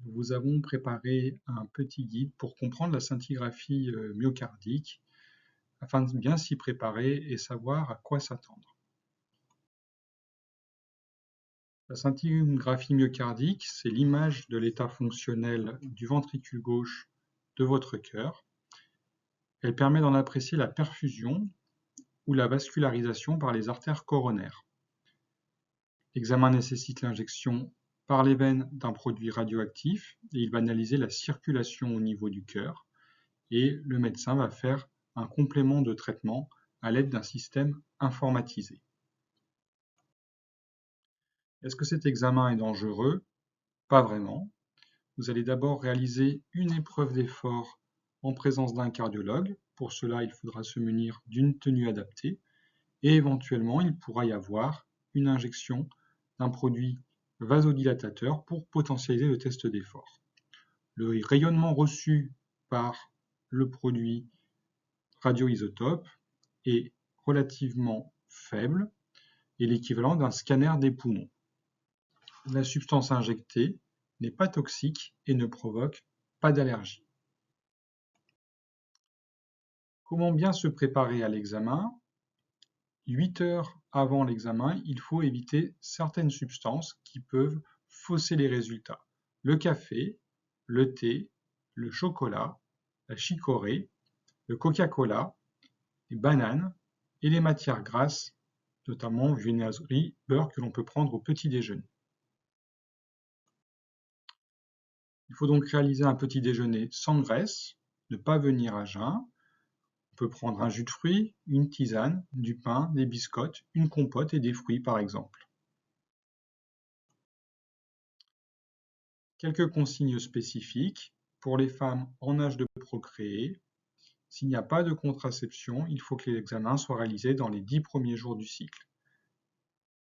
nous vous avons préparé un petit guide pour comprendre la scintigraphie myocardique afin de bien s'y préparer et savoir à quoi s'attendre. La scintigraphie myocardique, c'est l'image de l'état fonctionnel du ventricule gauche de votre cœur. Elle permet d'en apprécier la perfusion ou la vascularisation par les artères coronaires. L'examen nécessite l'injection par les veines d'un produit radioactif et il va analyser la circulation au niveau du cœur et le médecin va faire un complément de traitement à l'aide d'un système informatisé. Est-ce que cet examen est dangereux? Pas vraiment. Vous allez d'abord réaliser une épreuve d'effort en présence d'un cardiologue. Pour cela, il faudra se munir d'une tenue adaptée et éventuellement, il pourra y avoir une injection d'un produit vasodilatateur pour potentialiser le test d'effort. Le rayonnement reçu par le produit radioisotope est relativement faible et l'équivalent d'un scanner des poumons. La substance injectée n'est pas toxique et ne provoque pas d'allergie. Comment bien se préparer à l'examen? 8 heures avant l'examen, il faut éviter certaines substances qui peuvent fausser les résultats. Le café, le thé, le chocolat, la chicorée, le Coca-Cola, les bananes et les matières grasses, notamment viennoiserie, beurre que l'on peut prendre au petit déjeuner. Il faut donc réaliser un petit déjeuner sans graisse, ne pas venir à jeun. On peut prendre un jus de fruits, une tisane, du pain, des biscottes, une compote et des fruits par exemple. Quelques consignes spécifiques. Pour les femmes en âge de procréer, s'il n'y a pas de contraception, il faut que l'examen soit réalisé dans les 10 premiers jours du cycle.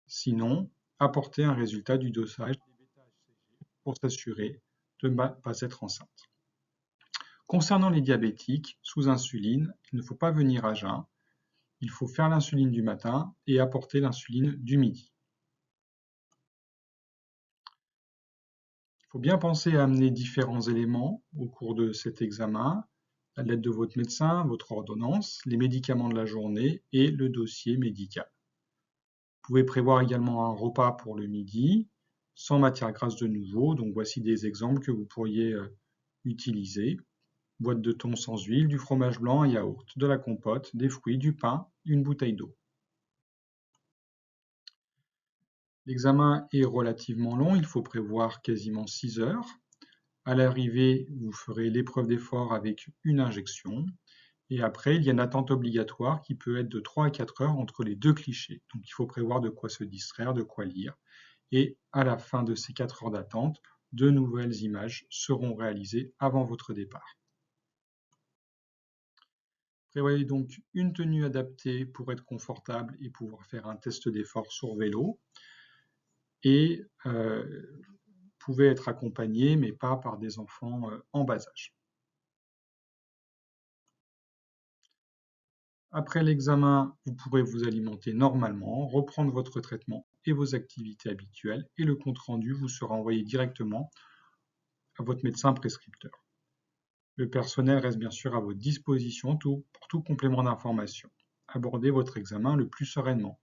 Sinon, apportez un résultat du dosage des bêta-HCG pour s'assurer de ne pas être enceinte. Concernant les diabétiques sous insuline, il ne faut pas venir à jeun. Il faut faire l'insuline du matin et apporter l'insuline du midi. Il faut bien penser à amener différents éléments au cours de cet examen, la lettre de votre médecin, votre ordonnance, les médicaments de la journée et le dossier médical. Vous pouvez prévoir également un repas pour le midi, sans matière grasse de nouveau, donc voici des exemples que vous pourriez utiliser. Boîte de thon sans huile, du fromage blanc, un yaourt, de la compote, des fruits, du pain, une bouteille d'eau. L'examen est relativement long, il faut prévoir quasiment 6 heures. À l'arrivée, vous ferez l'épreuve d'effort avec une injection. Et après, il y a une attente obligatoire qui peut être de 3 à 4 heures entre les deux clichés. Donc il faut prévoir de quoi se distraire, de quoi lire. Et à la fin de ces 4 heures d'attente, de nouvelles images seront réalisées avant votre départ. Prévoyez donc une tenue adaptée pour être confortable et pouvoir faire un test d'effort sur vélo. Et pouvez être accompagné, mais pas par des enfants en bas âge. Après l'examen, vous pourrez vous alimenter normalement, reprendre votre traitement et vos activités habituelles, et le compte-rendu vous sera envoyé directement à votre médecin prescripteur. Le personnel reste bien sûr à votre disposition pour tout complément d'information. Abordez votre examen le plus sereinement.